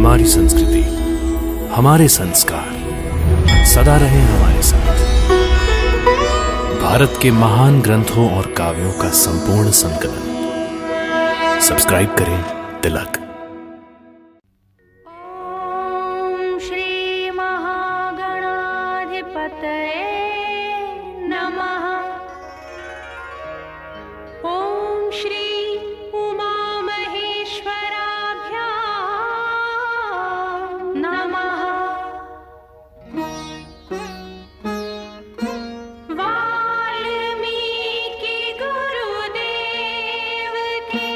हमारी संस्कृति, हमारे संस्कार सदा रहे हमारे साथ। भारत के महान ग्रंथों और काव्यों का संपूर्ण संकलन। सब्सक्राइब करें तिलक। ओम श्री महागणाधिपतये नमः। ओम श्री उमा महेश्वराभ्यां नमः। वाल्मीकि गुरुदेव के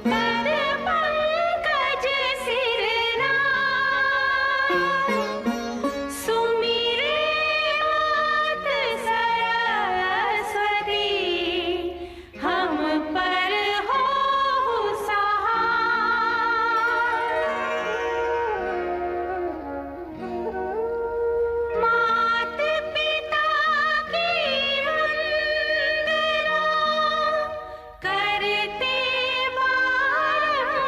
कर पंकज सिरना, सुमिरे मात सरस्वती, हम पर हो सहाय। मात पिता की वंदना करते बारंबार।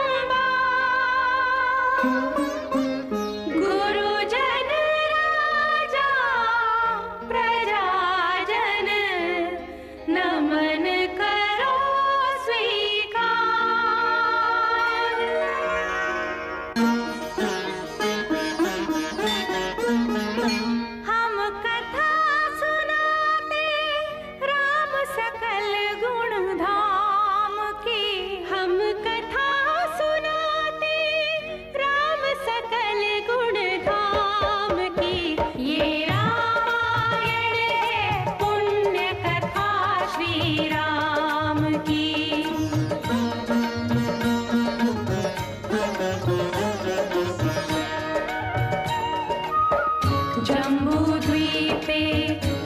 गुरुजन राजा प्रजाजन, नमन करो स्वीकार। हम कथा सुनाते राम सकल गुण धाम की। हम कथा सुनाते राम सकल गुण धाम की। ये रामायण है पुण्य कथा श्री राम की। जम्बूद्वीपे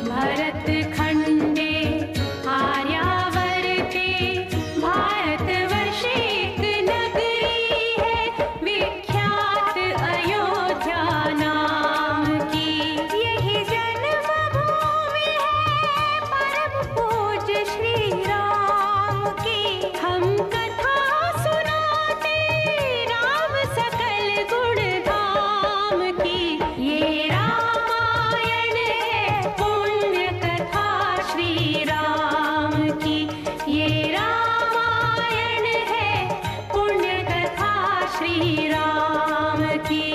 भरतखण्डे आर्यावर्ते भारतवर्षे एक नगरी है विख्यात अयोध्या नाम की। यही जन्मभूमि है परम पूज्य श्री राम की। हम कथा सुनाते राम सकल गुण धाम की। ये रामायण है पुण्य कथा श्री राम की। ये रामायण है पुण्य कथा श्री राम की।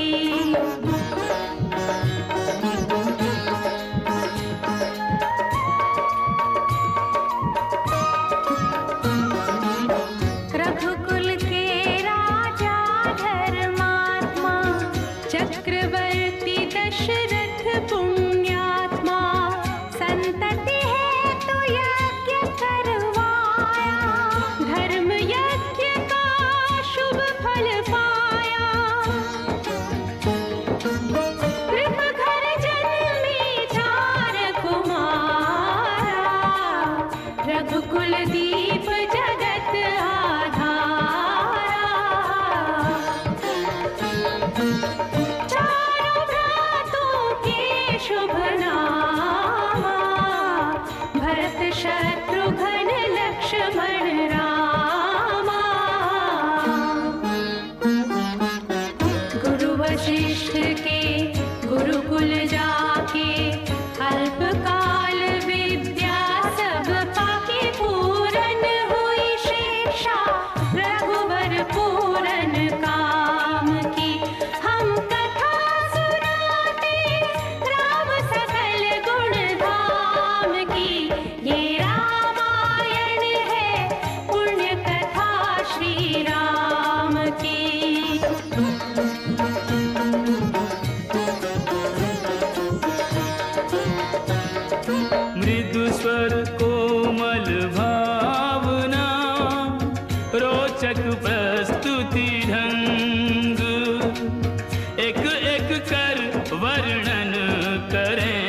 रघुकुल के राजा धर्मात्मा, चक्रवर्ती दशरथ पुण्यात्मा, संतति है तो यज्ञ करवाया, धर्म यज्ञ का शुभ फल पाया। कृप घर जन्मे चार कुमारा, रघुकुल दीप जगत आधारा। चारों भ्रातों के शुभ नामा, भरत शत्रुघ्न लक्ष्मण रामा। गुरु वशिष्ठ के गुरुकुल जाके, अल्पकाल विद्या सब पाके, पूरन हुई शिक्षा रघुवर पूरन काम की। हम कथा सुनाते राम सकल गुण धाम की। ये रामायण है पुण्य कथा श्री राम की। मृदु स्वर कोमल भावना, रोचक प्रस्तुति ढंग, एक एक कर वर्णन करें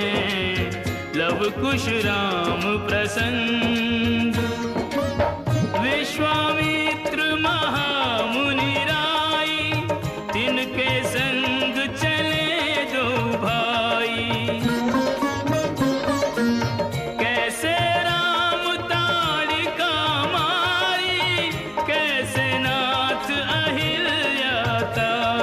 लव कुश राम प्रसंग। विश्वामित्र महामुनि राई, तिनके संग चले दो भाई। कैसे राम ताड़िका मारी, कैसे नाथ अहिल्या तारी।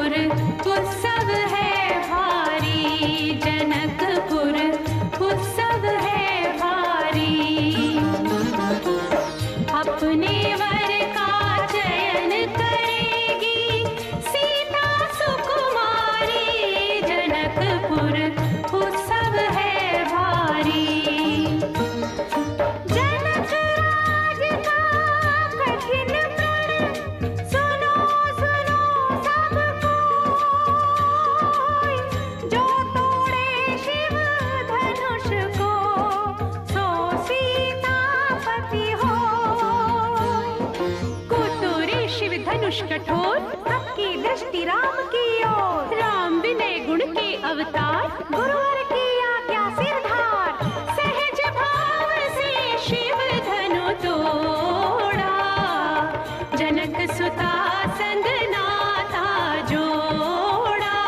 जनकपुर उत्सव है भारी, जनकपुर उत्सव है भारी। अपने वर का चयन करेगी सीता सुकुमारी, जनकपुर उत्सव है भारी। जनक राज का कठिन प्रण सुनो सुनो सब कोई, जो तोड़े शिव धनुष को सो सीतापति होय। कुतुरे शिव धनुष कठोर, सबकी दृष्टि राम की ओर। राम विनय गुण के अवतार, गुरुवर की आज्ञा सिरधार। सहज भाव से शिव धनु तोड़ा, जनक सुता संग नाता जोड़ा।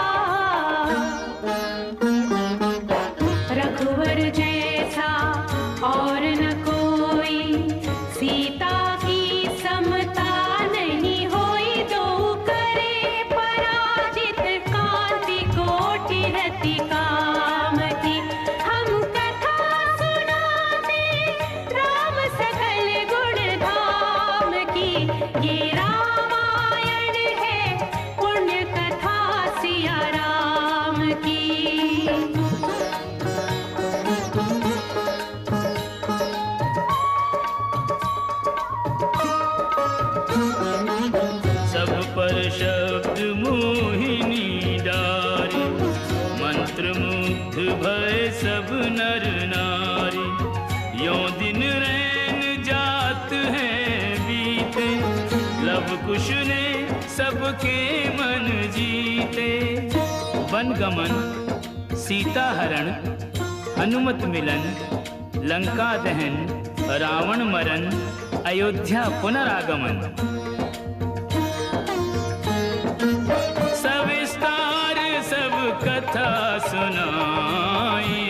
रघुवर जैसा और न कोई, सीता की समता नहीं होई। दो करे पराजित, कांति कोटि रति काम की। हम कथा सुनाते राम सकल गुण धाम की। ये रामायण है पुण्य कथा सिया राम की। सब पर शब्द मोहिनी डारी, मंत्र मुग्ध भय सब नर नारी। यों दिन रैन जात हैं बीते, लव कुश ने सबके मन जीते। वन गमन, सीता हरण, हनुमत मिलन, लंका दहन, रावण मरण, अयोध्या पुनरागमन। सविस्तार सब कथा सुनाई,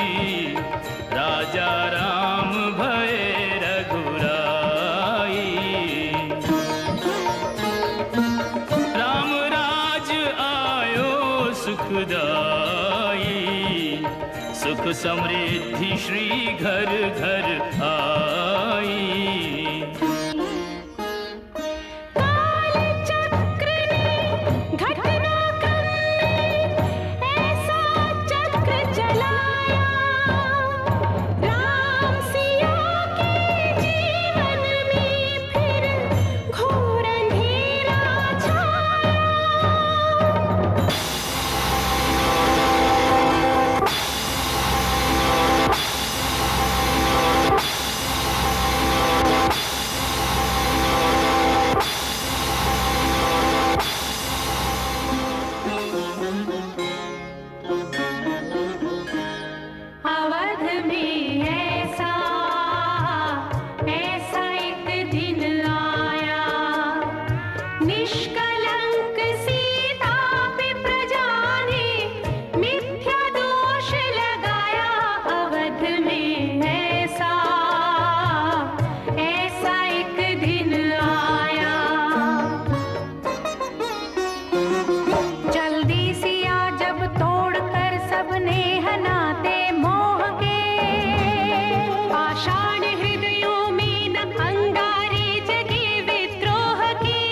राजा राम भय रघुराई। राम राज आयो सुखदाई, सुख समृद्धि श्री घर घर आई। काल चक्र ने घटना कर ऐसा चक्र चलाया, राम सिया के जीवन में फिर घोर अंधेरा छाया। अवध में ऐसा ऐसा एक दिन आया, निष्कलंक सीता पे प्रजा ने मिथ्या दोष लगाया। अवध में ऐसा ऐसा एक दिन आया, जल्दी सिया जब तोड़कर सबने हनाते मोह के। आषाढ़ हृदयों में न अंगारे जगे विद्रोह की।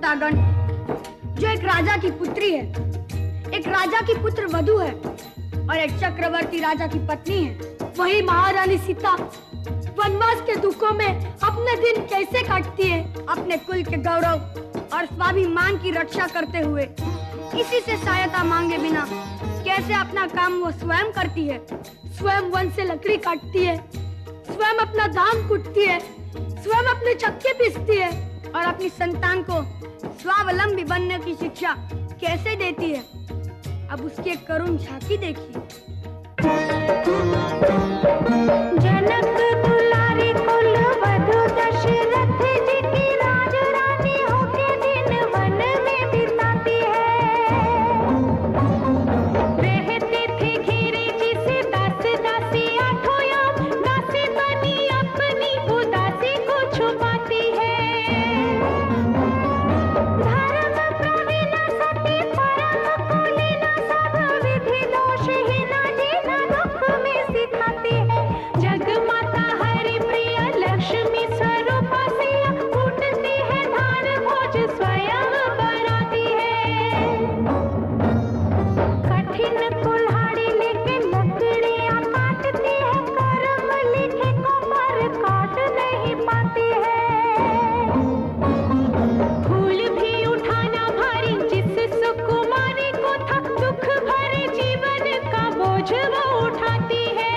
श्रोतागण, जो एक राजा की पुत्री है, एक राजा की पुत्र वधू है और एक चक्रवर्ती राजा की पत्नी है, वही महारानी सीता वनवास के दुखों में अपने दिन कैसे काटती है, अपने कुल के गौरव और स्वाभिमान की रक्षा करते हुए, किसी से सहायता मांगे बिना कैसे अपना काम वो स्वयं करती है। स्वयं वन से लकड़ी काटती है, स्वयं अपना धान कूटती है, स्वयं अपने चक्के पीसती है और अपनी संतान को स्वावलंबी बनने की शिक्षा कैसे देती है। अब उसकी एक करुण झांकी देखिए। जनक दुलारी कुल वधु दशरथ जी की राज रानी होके दिन वन में बिताती है। रहती थी घिरी जिसे दास दासी आठों याम, दासी बनी अपनी उदासी को छुपाती है। धर्म प्रवीण सती परम कुलीन सब विधि दोषहीन जीना दुख में सिखाती है। जग माता हरि प्रिय लक्ष्मी स्वरूप सिया, फूटती है धान भोज स्वयं बनाती है। कठिन कुल्हाड़ी लेके लकड़ियां काटती है, कर्म लिखे को पर काट नहीं पाती है। फूल भी उठाना भारी जिस सुकुमारी को था, दुख भरे जीवन का बोझ वो उठाती है।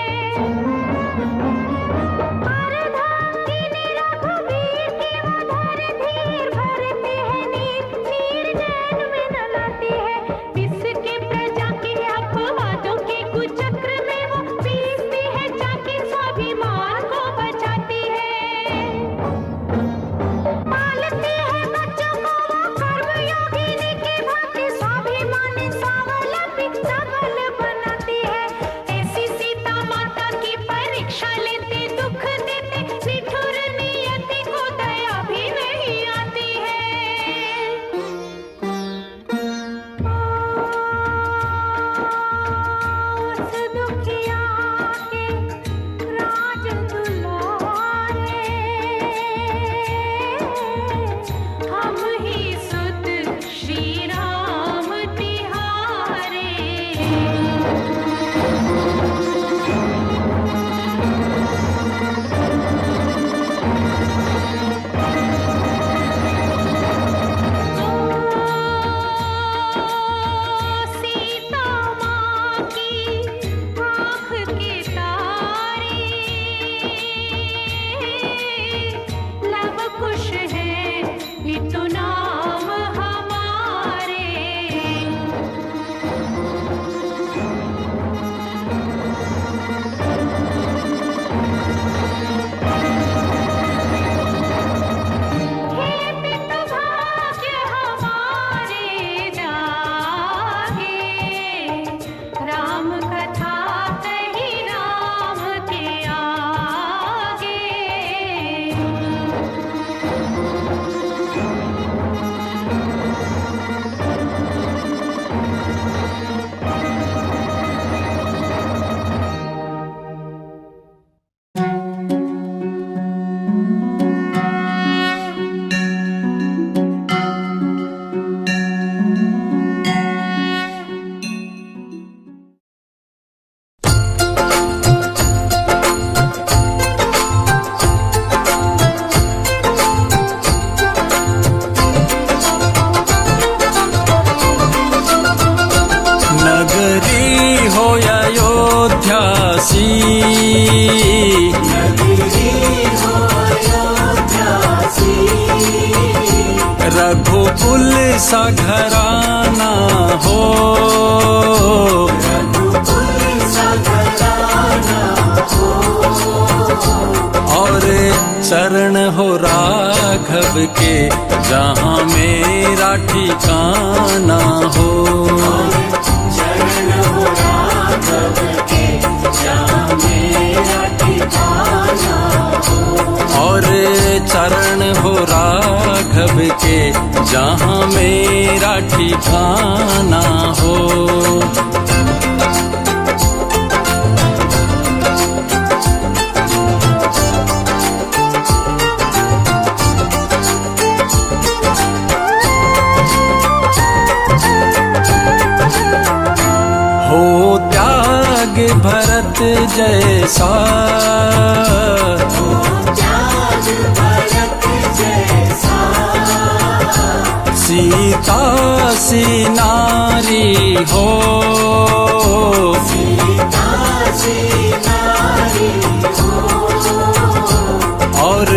अर्धांगिनी रघुवीर की वो धर धीर भरती है नीर, नीर जैन में न लाती है। इसके प्रजा के अपवादों के कुचक्र में वो पीसती है, जाके स्वाभिमान को बचाती है। पालती है बच्चों को वो कर्मयोगिनी की भांति, स्वाभिमानी स्वावलंबी सबल बनाती है। ऐसी सीता माता की परीक्षा लेते, दुख देते, निठुर नियति को दया भी नहीं आती है। उस दुखिया के राज दुलारे, हम ही सुत श्री राम तिहारे। सीता माँ की आँख के तारे, लव कुश है इतु नाम हमारे। हे पितु भाग्य हमारे जागे, राम कथा कही राम के आगे। नगरी हो अयोध्यासी, रघुकुल सा घराना हो, और चरण हो राघव के जहाँ मेरा ठिकाना हो। और चरण हो राघव के जहाँ मेरा ठिकाना हो। भरत जैसा, सीता सी नारी हो, और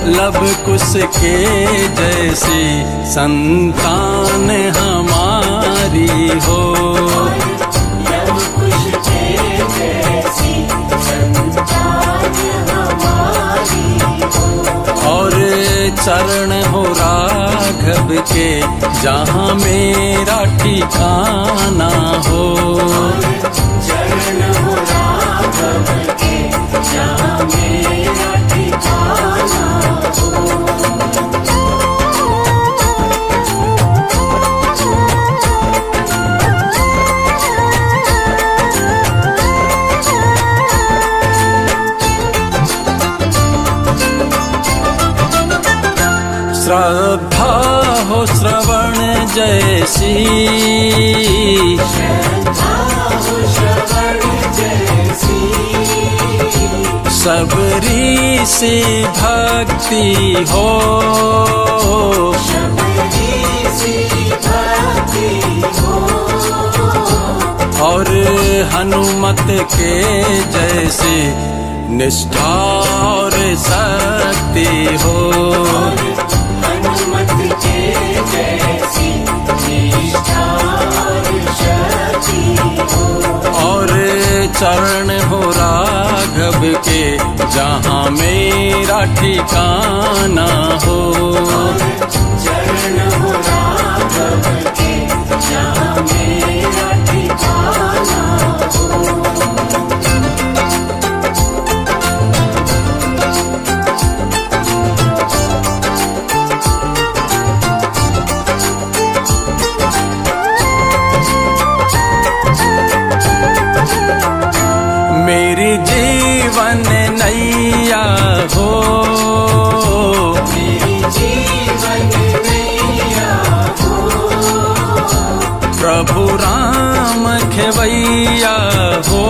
लब कुश के जैसी संतान हमारी हो। और चरण हो राघव के जहाँ मेरा ठिकाना हो, चरण हो राघव के जहाँ मेरा ठिकाना हो। श्रद्धा हो श्रवण जैसी, सबरी सी भक्ति हो, और हनुमत के जैसी निष्ठा और शक्ति हो, हनुमत के जैसी निष्ठा और शक्ति हो। और चरण हो राघव के जहाँ मेरा ठिकाना हो, चरण हो राघव के जहाँ मेरा ठिकाना हो। मेरी जीवन नैया हो, मेरी जीवन नैया हो, प्रभु राम खेवैया हो,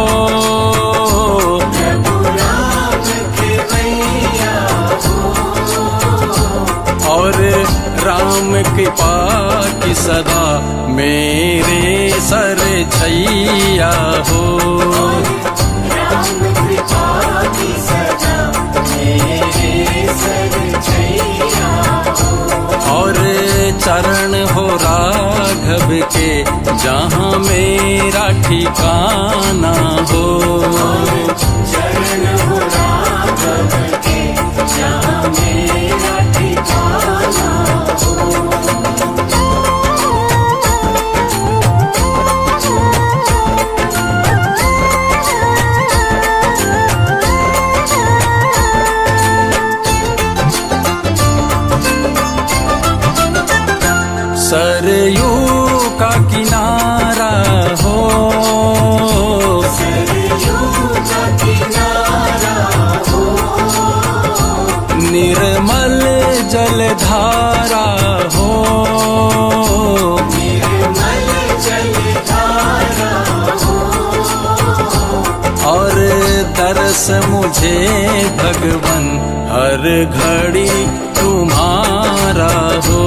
प्रभु राम खेवैया हो, और राम कृपा की सदा मेरे सर छैया हो, राम कृपा की सदा मेरे सर छैया हो। और चरण हो राघव के जहाँ मेरा ठिकाना हो, चरण हो राघव के जहाँ मेरा ठिकाना हो। सरयू का किनारा हो, सरयू का किनारा हो, निर्मल जलधारा हो, निर्मल जलधारा हो, और दर्श मुझे भगवन हर घड़ी तुम्हारा हो।